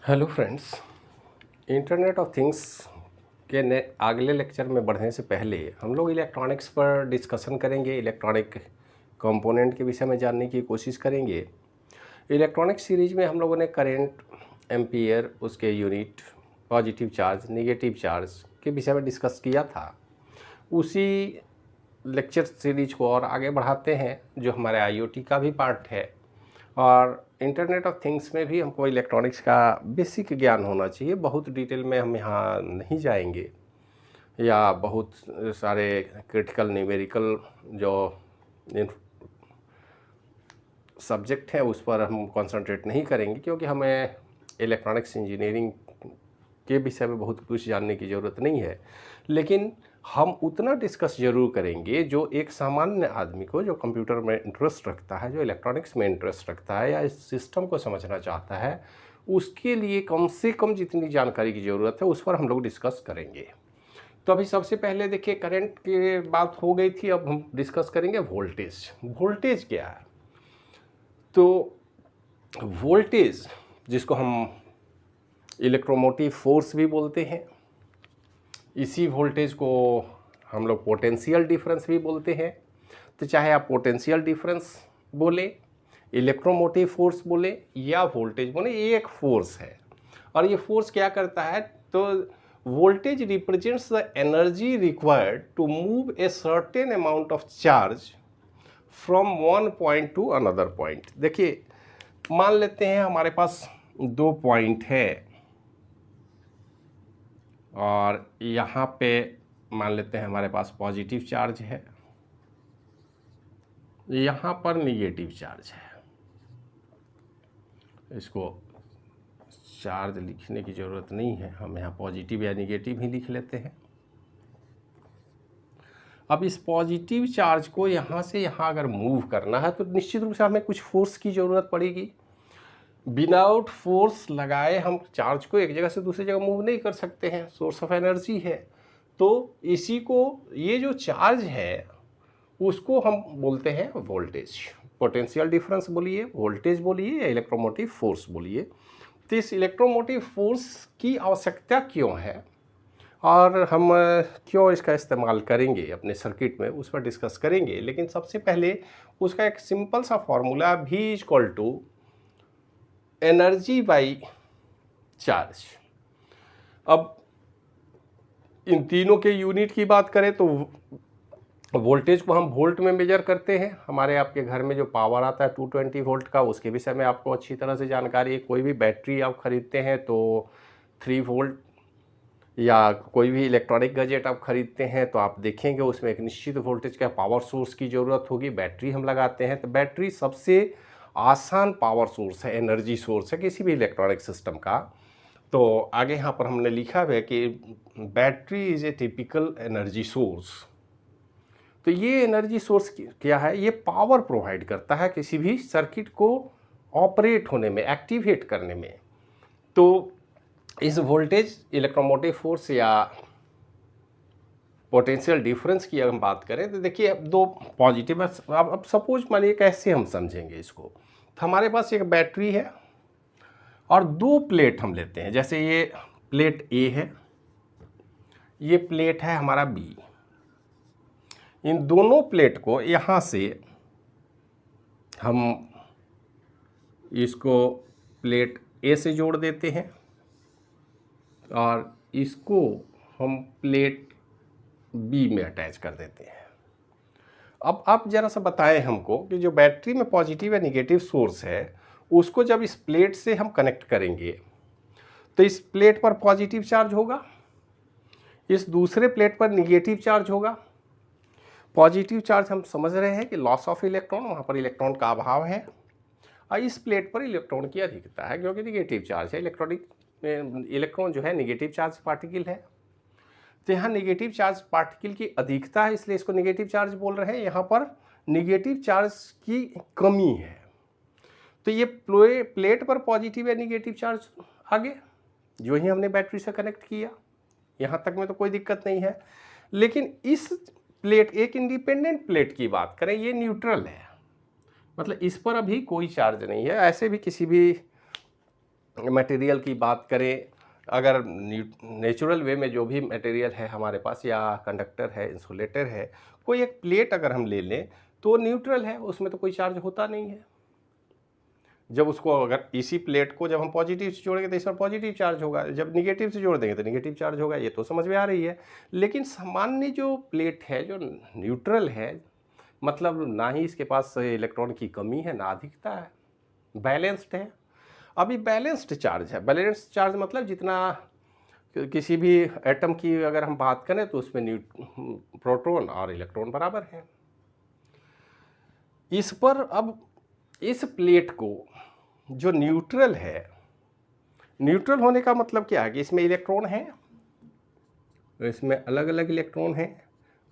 Hello friends. Internet of things के अगले lecture में बढ़ने से पहले हम लोग इलेक्ट्रॉनिक्स पर डिस्कशन करेंगे। इलेक्ट्रॉनिक कंपोनेंट के विषय में जानने की कोशिश करेंगे। इलेक्ट्रॉनिक सीरीज में हम लोगों ने करंट, एम्पियर, उसके unit, positive charge, negative charge के विषय में डिस्कस किया था। उसी लेक्चर सीरीज को और आगे बढ़ाते हैं जो हमारे आईओटी का भी पार्ट है, और इंटरनेट ऑफ थिंग्स में भी हमको इलेक्ट्रॉनिक्स का बेसिक ज्ञान होना चाहिए। बहुत डिटेल में हम यहाँ नहीं जाएंगे या बहुत सारे क्रिटिकल न्यूमेरिकल जो सब्जेक्ट हैं उस पर हम कंसंट्रेट नहीं करेंगे, क्योंकि हमें इलेक्ट्रॉनिक्स इंजीनियरिंग के विषय में बहुत कुछ जानने की ज़रूरत नहीं है। लेकिन हम उतना डिस्कस ज़रूर करेंगे जो एक सामान्य आदमी को, जो कंप्यूटर में इंटरेस्ट रखता है, जो इलेक्ट्रॉनिक्स में इंटरेस्ट रखता है या इस सिस्टम को समझना चाहता है, उसके लिए कम से कम जितनी जानकारी की ज़रूरत है उस पर हम लोग डिस्कस करेंगे। तो अभी सबसे पहले देखिए, करंट की बात हो गई थी, अब हम डिस्कस करेंगे वोल्टेज। वोल्टेज क्या है? तो वोल्टेज, जिसको हम इलेक्ट्रोमोटिव फोर्स भी बोलते हैं, इसी वोल्टेज को हम लोग पोटेंशियल डिफरेंस भी बोलते हैं। तो चाहे आप पोटेंशियल डिफरेंस बोले, इलेक्ट्रोमोटिव फोर्स बोले या वोल्टेज बोले, ये एक फोर्स है। और ये फोर्स क्या करता है? तो voltage represents the energy required to move a certain amount of charge from one point to another point. देखिए, मान लेते हैं हमारे पास दो पॉइंट है और यहाँ पे मान लेते हैं हमारे पास पॉजिटिव चार्ज है, यहाँ पर निगेटिव चार्ज है। इसको चार्ज लिखने की ज़रूरत नहीं है, हम यहाँ पॉजिटिव या निगेटिव ही लिख लेते हैं। अब इस पॉजिटिव चार्ज को यहाँ से यहाँ अगर मूव करना है तो निश्चित रूप से हमें कुछ फोर्स की ज़रूरत पड़ेगी। विदाउट फोर्स लगाए हम चार्ज को एक जगह से दूसरी जगह मूव नहीं कर सकते हैं, सोर्स ऑफ एनर्जी है। तो इसी को, ये जो चार्ज है उसको हम बोलते हैं वोल्टेज। पोटेंशियल डिफरेंस बोलिए, वोल्टेज बोलिए या इलेक्ट्रोमोटिव फोर्स बोलिए। तो इस इलेक्ट्रोमोटिव फोर्स की आवश्यकता क्यों है और हम क्यों इसका इस्तेमाल करेंगे अपने सर्किट में, उस पर डिस्कस करेंगे। लेकिन सबसे पहले उसका एक सिंपल सा formula, V equal to energy by charge. अब इन तीनों के यूनिट की बात करें तो वोल्टेज को हम वोल्ट में मेजर करते हैं। हमारे आपके घर में जो पावर आता है 220 वोल्ट का, उसके विषय में आपको अच्छी तरह से जानकारी है। कोई भी बैटरी आप खरीदते हैं तो 3 वोल्ट, या कोई भी इलेक्ट्रॉनिक गैजेट आप खरीदते हैं तो आप देखेंगे उसमें एक निश्चित वोल्टेज का पावर सोर्स की ज़रूरत होगी। बैटरी हम लगाते हैं तो बैटरी सबसे आसान पावर सोर्स है, एनर्जी सोर्स है किसी भी इलेक्ट्रॉनिक सिस्टम का। तो आगे यहाँ पर हमने लिखा है कि battery is a typical energy source. तो ये एनर्जी सोर्स क्या है? ये पावर प्रोवाइड करता है किसी भी सर्किट को ऑपरेट होने में, एक्टिवेट करने में। तो इस वोल्टेज, इलेक्ट्रोमोटिव फोर्स या पोटेंशियल डिफरेंस की अगर हम बात करें तो देखिए, अब दो पॉजिटिव, अब सपोज मानिए कैसे हम समझेंगे इसको। तो हमारे पास एक बैटरी है और दो प्लेट हम लेते हैं। जैसे ये प्लेट A है, ये प्लेट है हमारा B। इन दोनों प्लेट को यहाँ से हम इसको प्लेट A से जोड़ देते हैं और इसको हम प्लेट B में अटैच कर देते हैं। अब आप ज़रा सा बताएं हमको कि जो बैटरी में पॉजिटिव या निगेटिव सोर्स है उसको जब इस प्लेट से हम कनेक्ट करेंगे तो इस प्लेट पर पॉजिटिव चार्ज होगा, इस दूसरे प्लेट पर निगेटिव चार्ज होगा। पॉजिटिव चार्ज हम समझ रहे हैं कि लॉस ऑफ इलेक्ट्रॉन, वहाँ पर इलेक्ट्रॉन का अभाव है, और इस प्लेट पर इलेक्ट्रॉन की अधिकता है क्योंकि निगेटिव चार्ज है। इलेक्ट्रॉन जो है निगेटिव चार्ज पार्टिकल है। तो यहाँ निगेटिव चार्ज पार्टिकल की अधिकता है, इसलिए इसको निगेटिव चार्ज बोल रहे हैं। यहाँ पर निगेटिव चार्ज की कमी है। तो ये प्लेट पर पॉजिटिव या निगेटिव चार्ज आ गया जो ही हमने बैटरी से कनेक्ट किया। यहाँ तक में तो कोई दिक्कत नहीं है। लेकिन इस प्लेट, एक इंडिपेंडेंट प्लेट की बात करें, ये न्यूट्रल है, मतलब इस पर अभी कोई चार्ज नहीं है। ऐसे भी किसी भी मटेरियल की बात करें, अगर नेचुरल वे में जो भी मटेरियल है हमारे पास, या कंडक्टर है, इंसुलेटर है, कोई एक प्लेट अगर हम ले लें तो न्यूट्रल है, उसमें तो कोई चार्ज होता नहीं है। जब उसको अगर इसी प्लेट को जब हम पॉजिटिव से जोड़ेंगे तो इस पर पॉजिटिव चार्ज होगा, जब निगेटिव से जोड़ देंगे तो निगेटिव चार्ज होगा, ये तो समझ में आ रही है। लेकिन सामान्य जो प्लेट है जो न्यूट्रल है, मतलब ना ही इसके पास इलेक्ट्रॉन की कमी है ना अधिकता है, बैलेंस्ड है। अभी बैलेंस्ड चार्ज है, बैलेंस्ड चार्ज मतलब जितना किसी भी एटम की अगर हम बात करें तो उसमें प्रोटॉन और इलेक्ट्रॉन बराबर हैं। इस पर अब इस प्लेट को जो न्यूट्रल है, न्यूट्रल होने का मतलब क्या है कि इसमें इलेक्ट्रॉन है, इसमें अलग अलग इलेक्ट्रॉन हैं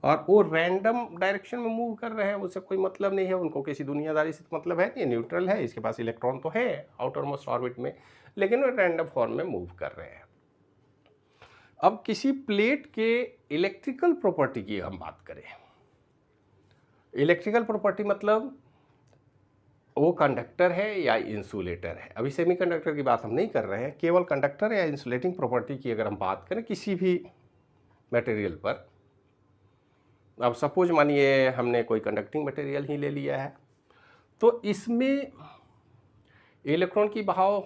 और वो रैंडम डायरेक्शन में मूव कर रहे हैं, उससे कोई मतलब नहीं है, उनको किसी दुनियादारी से मतलब है नहीं, न्यूट्रल है, इसके पास इलेक्ट्रॉन तो है आउटर मोस्ट ऑर्बिट में, लेकिन वो रैंडम फॉर्म में मूव कर रहे हैं। अब किसी प्लेट के इलेक्ट्रिकल प्रॉपर्टी की हम बात करें, इलेक्ट्रिकल प्रॉपर्टी मतलब वो कंडक्टर है या इंसुलेटर है। अभी सेमीकंडक्टर की बात हम नहीं कर रहे हैं, केवल कंडक्टर या इंसुलेटिंग प्रॉपर्टी की अगर हम बात करें किसी भी मटेरियल पर। अब सपोज मानिए हमने कोई कंडक्टिंग मटेरियल ही ले लिया है, तो इसमें इलेक्ट्रॉन की बहाव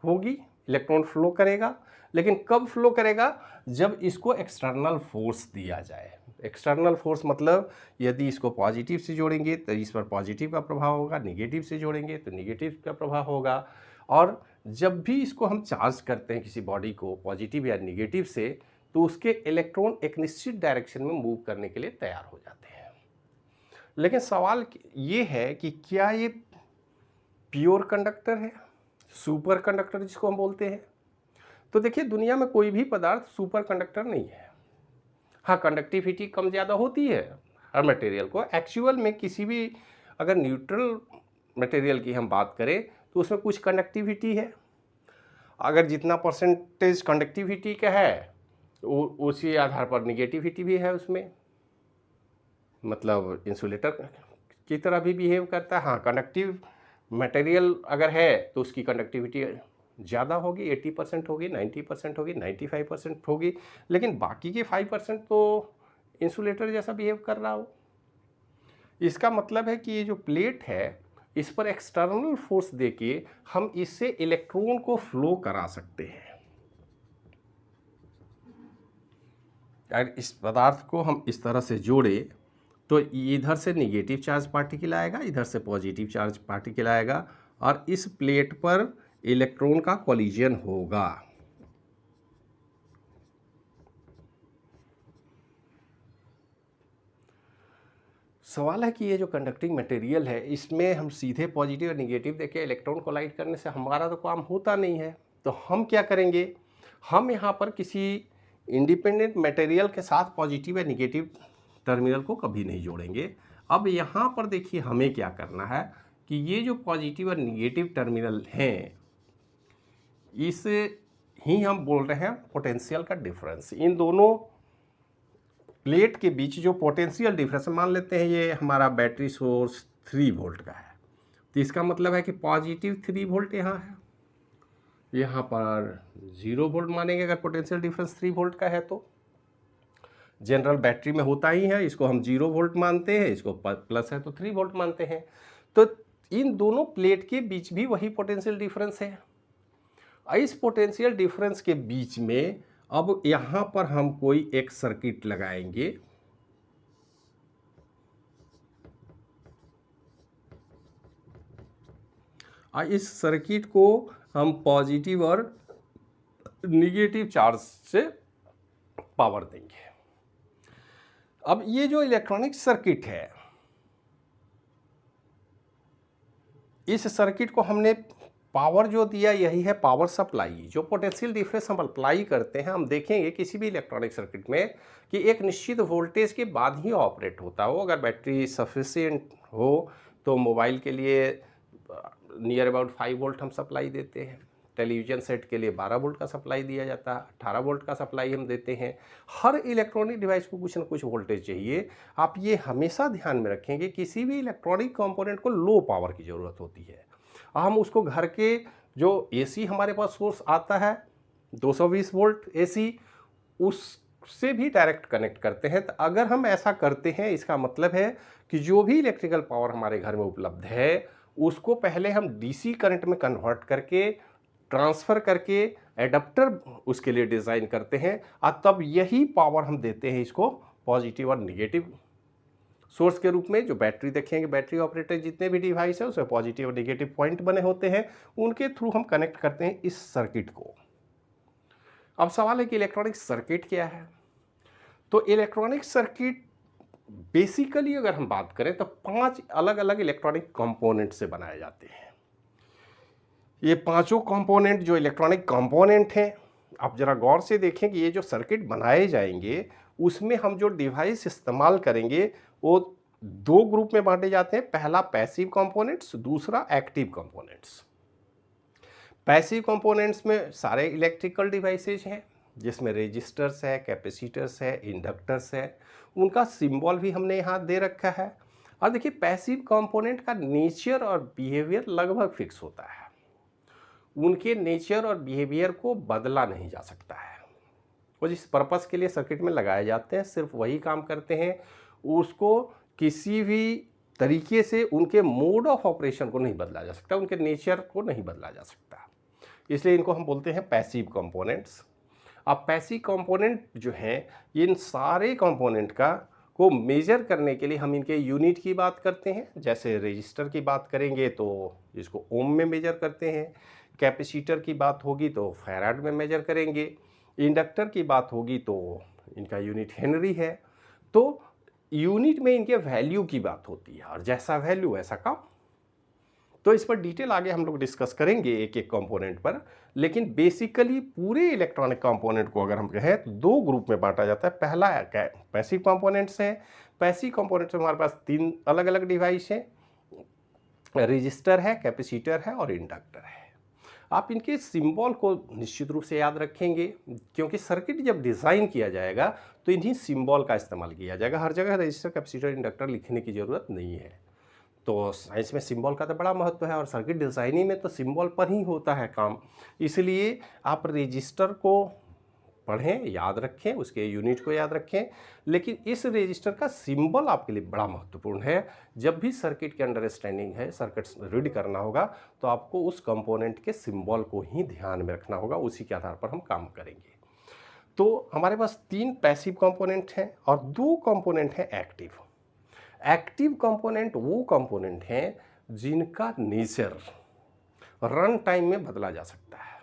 होगी, इलेक्ट्रॉन फ्लो करेगा, लेकिन कब फ्लो करेगा, जब इसको एक्सटर्नल फोर्स दिया जाए। एक्सटर्नल फोर्स मतलब यदि इसको पॉजिटिव से जोड़ेंगे तो इस पर पॉजिटिव का प्रभाव होगा, निगेटिव से जोड़ेंगे तो निगेटिव का प्रभाव होगा। और जब भी इसको हम चार्ज करते हैं किसी बॉडी को पॉजिटिव या निगेटिव से, तो उसके इलेक्ट्रॉन एक निश्चित डायरेक्शन में मूव करने के लिए तैयार हो जाते हैं। लेकिन सवाल ये है कि क्या ये प्योर कंडक्टर है, सुपर कंडक्टर जिसको हम बोलते हैं? तो देखिए, दुनिया में कोई भी पदार्थ सुपर कंडक्टर नहीं है। हाँ, कंडक्टिविटी कम ज़्यादा होती है हर मटेरियल को। एक्चुअल में किसी भी अगर न्यूट्रल मटेरियल की हम बात करें तो उसमें कुछ कंडक्टिविटी है, अगर जितना परसेंटेज कंडक्टिविटी का है उसी आधार पर निगेटिविटी भी है उसमें, मतलब इंसुलेटर की तरह भी बिहेव करता है। हाँ, कंडक्टिव मटेरियल अगर है तो उसकी कंडक्टिविटी ज़्यादा होगी, 80% होगी, 90% होगी, 95% होगी, लेकिन बाकी के 5% तो इंसुलेटर जैसा बिहेव कर रहा हो। इसका मतलब है कि ये जो प्लेट है इस पर एक्सटर्नल फोर्स देके हम इससे इलेक्ट्रॉन को फ्लो करा सकते हैं। अगर इस पदार्थ को हम इस तरह से जोड़े तो इधर से निगेटिव चार्ज पार्टिकल आएगा, इधर से पॉजिटिव चार्ज पार्टिकल आएगा और इस प्लेट पर इलेक्ट्रॉन का कोलिजन होगा। सवाल है कि ये जो कंडक्टिंग मटेरियल है इसमें हम सीधे पॉजिटिव और निगेटिव देके इलेक्ट्रॉन कोलाइड करने से हमारा तो काम होता नहीं है, तो हम क्या करेंगे, हम यहाँ पर किसी इंडिपेंडेंट मटेरियल के साथ पॉजिटिव या निगेटिव टर्मिनल को कभी नहीं जोड़ेंगे। अब यहाँ पर देखिए हमें क्या करना है कि ये जो पॉजिटिव और निगेटिव टर्मिनल हैं इसे ही हम बोल रहे हैं पोटेंशियल का डिफरेंस। इन दोनों प्लेट के बीच जो पोटेंशियल डिफरेंस, मान लेते हैं ये हमारा बैटरी सोर्स 3 वोल्ट का है, तो इसका मतलब है कि पॉजिटिव 3 वोल्ट यहाँ है, यहाँ पर 0 वोल्ट मानेंगे अगर पोटेंशियल डिफरेंस 3 वोल्ट का है। तो जनरल बैटरी में होता ही है, इसको हम 0 वोल्ट मानते हैं, इसको प्लस है तो 3 वोल्ट मानते हैं। तो इन दोनों प्लेट के बीच भी वही पोटेंशियल डिफरेंस है। इस पोटेंशियल डिफरेंस के बीच में अब यहाँ पर हम कोई एक सर्किट लगाएंगे, और इस सर्किट को हम पॉजिटिव और निगेटिव चार्ज से पावर देंगे। अब ये जो इलेक्ट्रॉनिक सर्किट है, इस सर्किट को हमने पावर जो दिया यही है पावर सप्लाई। जो पोटेंशियल डिफरेंस हम अप्लाई करते हैं, हम देखेंगे किसी भी इलेक्ट्रॉनिक सर्किट में कि एक निश्चित वोल्टेज के बाद ही ऑपरेट होता हो। अगर बैटरी सफिशिएंट हो तो मोबाइल के लिए नियर अबाउट 5 वोल्ट हम सप्लाई देते हैं, टेलीविज़न सेट के लिए 12 वोल्ट का सप्लाई दिया जाता है, 18 वोल्ट का सप्लाई हम देते हैं। हर इलेक्ट्रॉनिक डिवाइस को कुछ ना कुछ वोल्टेज चाहिए। आप ये हमेशा ध्यान में रखेंगे किसी भी इलेक्ट्रॉनिक कंपोनेंट को लो पावर की ज़रूरत होती है। हम उसको घर के जो एसी हमारे पास सोर्स आता है 220 वोल्ट एसी, उससे भी डायरेक्ट कनेक्ट करते हैं। तो अगर हम ऐसा करते हैं, इसका मतलब है कि जो भी इलेक्ट्रिकल पावर हमारे घर में उपलब्ध है उसको पहले हम डीसी करंट में कन्वर्ट करके, ट्रांसफ़र करके, एडाप्टर उसके लिए डिज़ाइन करते हैं और तब यही पावर हम देते हैं इसको पॉजिटिव और निगेटिव सोर्स के रूप में। जो बैटरी देखेंगे, बैटरी ऑपरेटेड जितने भी डिवाइस है उसमें पॉजिटिव और निगेटिव पॉइंट बने होते हैं, उनके थ्रू हम कनेक्ट करते हैं इस सर्किट को। अब सवाल है कि इलेक्ट्रॉनिक सर्किट क्या है। तो इलेक्ट्रॉनिक सर्किट बेसिकली अगर हम बात करें तो 5 अलग अलग इलेक्ट्रॉनिक कंपोनेंट से बनाए जाते हैं। ये पांचों कंपोनेंट जो इलेक्ट्रॉनिक कंपोनेंट हैं, आप जरा गौर से देखें कि ये जो सर्किट बनाए जाएंगे उसमें हम जो डिवाइस इस्तेमाल करेंगे वो 2 ग्रुप में बांटे जाते हैं। पहला पैसिव कंपोनेंट्स, दूसरा एक्टिव कंपोनेंट्स। पैसिव कंपोनेंट्स में सारे इलेक्ट्रिकल डिवाइसेज हैं जिसमें रेजिस्टर्स है, कैपेसिटर्स है, इंडक्टर्स है। उनका सिंबल भी हमने यहाँ दे रखा है। और देखिए पैसिव कंपोनेंट का नेचर और बिहेवियर लगभग फिक्स होता है, उनके नेचर और बिहेवियर को बदला नहीं जा सकता है। वो जिस पर्पस के लिए सर्किट में लगाए जाते हैं सिर्फ वही काम करते हैं, उसको किसी भी तरीके से उनके मोड ऑफ ऑपरेशन को नहीं बदला जा सकता, उनके नेचर को नहीं बदला जा सकता, इसलिए इनको हम बोलते हैं पैसिव कंपोनेंट्स। अब पैसिव कंपोनेंट जो हैं, इन सारे कंपोनेंट को मेजर करने के लिए हम इनके यूनिट की बात करते हैं। जैसे रजिस्टर की बात करेंगे तो इसको ओम में मेजर करते हैं, कैपेसिटर की बात होगी तो फैराड में मेजर करेंगे, इंडक्टर की बात होगी तो इनका यूनिट हेनरी है। तो यूनिट में इनके वैल्यू की बात होती है और जैसा वैल्यू वैसा काम। तो इस पर डिटेल आगे हम लोग डिस्कस करेंगे एक एक कंपोनेंट पर, लेकिन बेसिकली पूरे इलेक्ट्रॉनिक कंपोनेंट को अगर हम कहें तो 2 ग्रुप में बांटा जाता है। पहला पैसिव कंपोनेंट्स है। पैसिव कंपोनेंट्स में हमारे पास 3 अलग अलग डिवाइस हैं, रजिस्टर है, कैपेसिटर है और इंडक्टर है। आप इनके सिंबल को निश्चित रूप से याद रखेंगे क्योंकि सर्किट जब डिज़ाइन किया जाएगा तो इन्हीं सिंबल का इस्तेमाल किया जाएगा। हर जगह रजिस्टर, कैपेसिटर, इंडक्टर लिखने की ज़रूरत नहीं है। तो साइंस में सिंबल का तो बड़ा महत्व है और सर्किट डिज़ाइनिंग में तो सिंबल पर ही होता है काम। इसलिए आप रजिस्टर को पढ़ें, याद रखें, उसके यूनिट को याद रखें, लेकिन इस रजिस्टर का सिंबल आपके लिए बड़ा महत्वपूर्ण है। जब भी सर्किट की अंडरस्टैंडिंग है, सर्किट रीड करना होगा तो आपको उस कंपोनेंट के सिंबल को ही ध्यान में रखना होगा, उसी के आधार पर हम काम करेंगे। तो हमारे पास 3 पैसिव कंपोनेंट हैं और 2 कंपोनेंट हैं एक्टिव। एक्टिव कंपोनेंट वो कंपोनेंट हैं जिनका नेचर रन टाइम में बदला जा सकता है,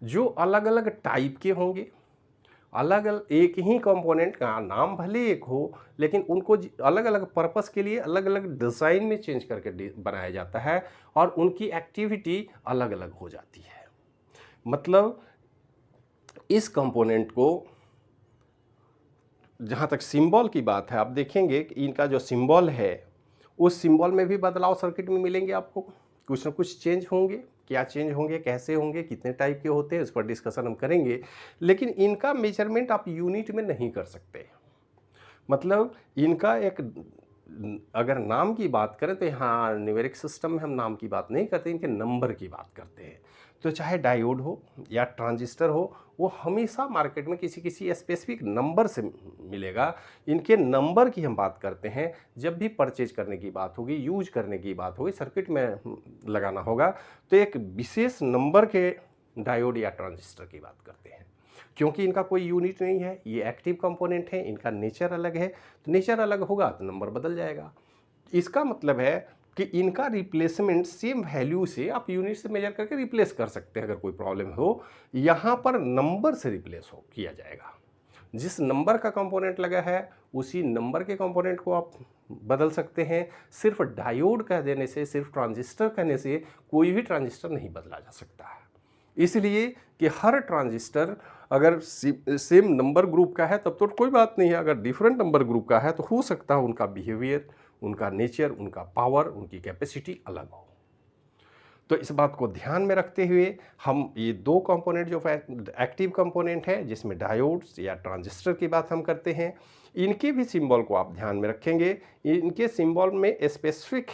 जो अलग अलग टाइप के होंगे। अलग अलग एक ही कंपोनेंट का नाम भले एक हो लेकिन उनको अलग अलग पर्पस के लिए अलग अलग डिज़ाइन में चेंज करके बनाया जाता है और उनकी एक्टिविटी अलग अलग हो जाती है। मतलब इस कंपोनेंट को, जहाँ तक सिंबल की बात है, आप देखेंगे कि इनका जो सिंबल है उस सिंबल में भी बदलाव सर्किट में मिलेंगे आपको, कुछ ना कुछ चेंज होंगे। क्या चेंज होंगे, कैसे होंगे, कितने टाइप के होते हैं, इस पर डिस्कशन हम करेंगे। लेकिन इनका मेजरमेंट आप यूनिट में नहीं कर सकते। मतलब इनका एक, अगर नाम की बात करें तो यहाँ न्यूमेरिक सिस्टम में हम नाम की बात नहीं करते, इनके नंबर की बात करते हैं। तो चाहे डायोड हो या ट्रांजिस्टर हो, वो हमेशा मार्केट में किसी किसी स्पेसिफिक नंबर से मिलेगा। इनके नंबर की हम बात करते हैं जब भी परचेज करने की बात होगी, यूज करने की बात होगी, सर्किट में लगाना होगा तो एक विशेष नंबर के डायोड या ट्रांजिस्टर की बात करते हैं। क्योंकि इनका कोई यूनिट नहीं है, ये एक्टिव कंपोनेंट है, इनका नेचर अलग है, तो नेचर अलग होगा तो नंबर बदल जाएगा। इसका मतलब है कि इनका रिप्लेसमेंट सेम वैल्यू से आप यूनिट से मेजर करके रिप्लेस कर सकते हैं। अगर कोई प्रॉब्लम हो, यहाँ पर नंबर से रिप्लेस हो किया जाएगा। जिस नंबर का कंपोनेंट लगा है उसी नंबर के कंपोनेंट को आप बदल सकते हैं। सिर्फ डायोड कह देने से, सिर्फ ट्रांजिस्टर कहने से कोई भी ट्रांजिस्टर नहीं बदला जा सकता है। इसलिए कि हर ट्रांजिस्टर अगर सेम नंबर ग्रुप का है तब तो कोई बात नहीं है, अगर डिफरेंट नंबर ग्रुप का है तो हो सकता है उनका बिहेवियर, उनका नेचर, उनका पावर, उनकी कैपेसिटी अलग हो। तो इस बात को ध्यान में रखते हुए हम ये 2 कंपोनेंट जो एक्टिव कंपोनेंट है जिसमें डायोड्स या ट्रांजिस्टर की बात हम करते हैं, इनके भी सिंबल को आप ध्यान में रखेंगे। इनके सिंबल में स्पेसिफिक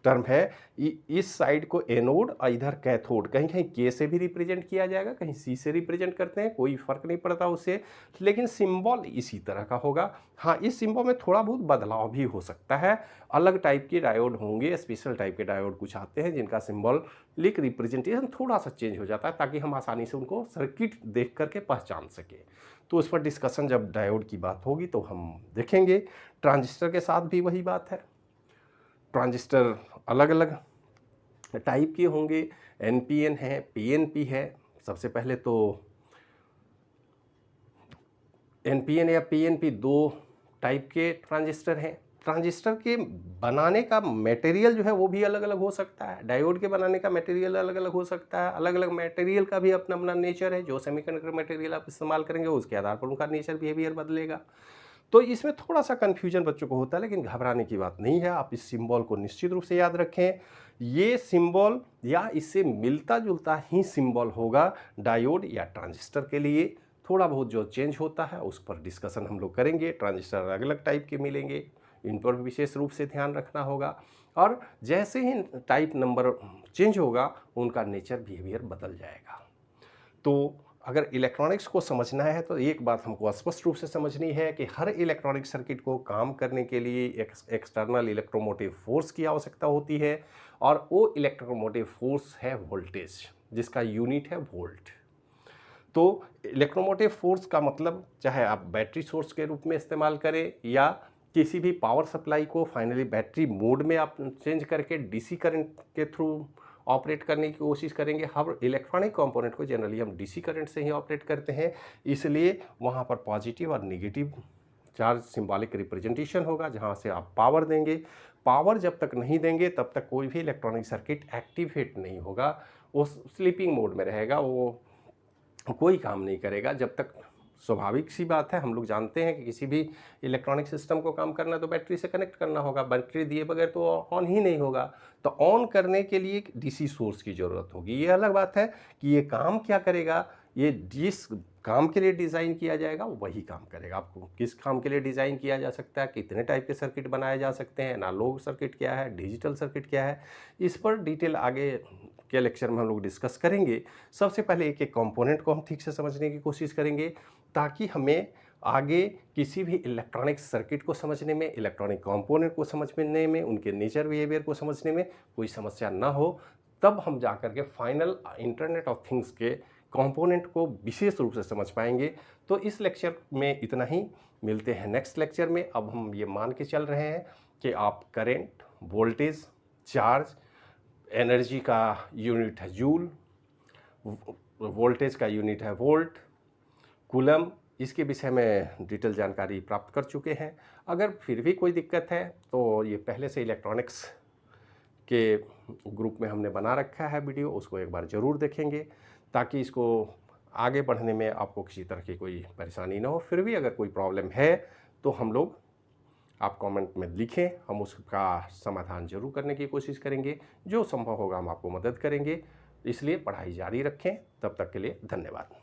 टर्म है, इस साइड को एनोड और इधर कैथोड, कहीं कहीं के से भी रिप्रेजेंट किया जाएगा, कहीं सी से रिप्रेजेंट करते हैं, कोई फर्क नहीं पड़ता उससे, लेकिन सिंबल इसी तरह का होगा। हाँ, इस सिंबल में थोड़ा बहुत बदलाव भी हो सकता है, अलग टाइप के डायोड होंगे, स्पेशल टाइप के डायोड कुछ आते हैं जिनका सिंबॉलिक रिप्रेजेंटेशन थोड़ा सा चेंज हो जाता है, ताकि हम आसानी से उनको सर्किट देख करके पहचान सकें। तो उस पर डिस्कशन जब डायोड की बात होगी तो हम देखेंगे। ट्रांजिस्टर के साथ भी वही बात है, ट्रांजिस्टर अलग अलग टाइप के होंगे, एनपीएन है, पीएनपी है। सबसे पहले तो एनपीएन या पीएनपी दो टाइप के ट्रांजिस्टर हैं। ट्रांजिस्टर के बनाने का मटेरियल जो है वो भी अलग अलग हो सकता है, डायोड के बनाने का मटेरियल अलग अलग हो सकता है, अलग अलग मटेरियल का भी अपना अपना नेचर है। जो सेमीकंडक्टर मटेरियल आप इस्तेमाल करेंगे उसके आधार पर उनका नेचर बिहेवियर बदलेगा। तो इसमें थोड़ा सा कन्फ्यूजन बच्चों को होता है, लेकिन घबराने की बात नहीं है। आप इस सिंबल को निश्चित रूप से याद रखें। ये सिंबल या इससे मिलता जुलता ही सिंबल होगा डायोड या ट्रांजिस्टर के लिए। थोड़ा बहुत जो चेंज होता है उस पर डिस्कशन हम लोग करेंगे। ट्रांजिस्टर अलग अलग टाइप के मिलेंगे, इन पर विशेष रूप से ध्यान रखना होगा। और जैसे ही टाइप नंबर चेंज होगा उनका नेचर बिहेवियर बदल जाएगा। तो अगर इलेक्ट्रॉनिक्स को समझना है तो एक बात हमको स्पष्ट रूप से समझनी है कि हर इलेक्ट्रॉनिक सर्किट को काम करने के लिए एक्सटर्नल इलेक्ट्रोमोटिव फोर्स की आवश्यकता होती है, और वो इलेक्ट्रोमोटिव फोर्स है वोल्टेज, जिसका यूनिट है वोल्ट। तो इलेक्ट्रोमोटिव फोर्स का मतलब चाहे आप बैटरी सोर्स के रूप में इस्तेमाल करें या किसी भी पावर सप्लाई को फाइनली बैटरी मोड में आप चेंज करके डीसी करंट के थ्रू ऑपरेट करने की कोशिश करेंगे। हर इलेक्ट्रॉनिक कंपोनेंट को जनरली हम डीसी करंट से ही ऑपरेट करते हैं, इसलिए वहाँ पर पॉजिटिव और नेगेटिव चार्ज सिंबॉलिक रिप्रेजेंटेशन होगा जहाँ से आप पावर देंगे। पावर जब तक नहीं देंगे तब तक कोई भी इलेक्ट्रॉनिक सर्किट एक्टिवेट नहीं होगा, वो स्लीपिंग मोड में रहेगा, वो कोई काम नहीं करेगा जब तक। स्वाभाविक सी बात है, हम लोग जानते हैं कि किसी भी इलेक्ट्रॉनिक सिस्टम को काम करना तो बैटरी से कनेक्ट करना होगा, बैटरी दिए बगैर तो ऑन ही नहीं होगा। तो ऑन करने के लिए डीसी सोर्स की ज़रूरत होगी। ये अलग बात है कि ये काम क्या करेगा, ये जिस काम के लिए डिज़ाइन किया जाएगा वही काम करेगा। आपको किस काम के लिए डिज़ाइन किया जा सकता है, कितने टाइप के सर्किट बनाए जा सकते हैं, एनालॉग सर्किट क्या है, डिजिटल सर्किट क्या है, इस पर डिटेल आगे के लेक्चर में हम लोग डिस्कस करेंगे। सबसे पहले एक एक कंपोनेंट को हम ठीक से समझने की कोशिश करेंगे, ताकि हमें आगे किसी भी इलेक्ट्रॉनिक सर्किट को समझने में, इलेक्ट्रॉनिक कंपोनेंट को समझने में, उनके नेचर बिहेवियर को समझने में कोई समस्या ना हो। तब हम जा कर के फाइनल इंटरनेट ऑफ थिंग्स के कंपोनेंट को विशेष रूप से समझ पाएंगे। तो इस लेक्चर में इतना ही, मिलते हैं नेक्स्ट लेक्चर में। अब हम ये मान के चल रहे हैं कि आप करंट, वोल्टेज, चार्ज, एनर्जी का यूनिट है जूल, वोल्टेज का यूनिट है वोल्ट, कूलम, इसके विषय में डिटेल जानकारी प्राप्त कर चुके हैं। अगर फिर भी कोई दिक्कत है तो ये पहले से इलेक्ट्रॉनिक्स के ग्रुप में हमने बना रखा है वीडियो, उसको एक बार ज़रूर देखेंगे, ताकि इसको आगे बढ़ने में आपको किसी तरह की कोई परेशानी ना हो। फिर भी अगर कोई प्रॉब्लम है तो हम लोग, आप कमेंट में लिखें, हम उसका समाधान जरूर करने की कोशिश करेंगे। जो संभव होगा हम आपको मदद करेंगे। इसलिए पढ़ाई जारी रखें। तब तक के लिए धन्यवाद।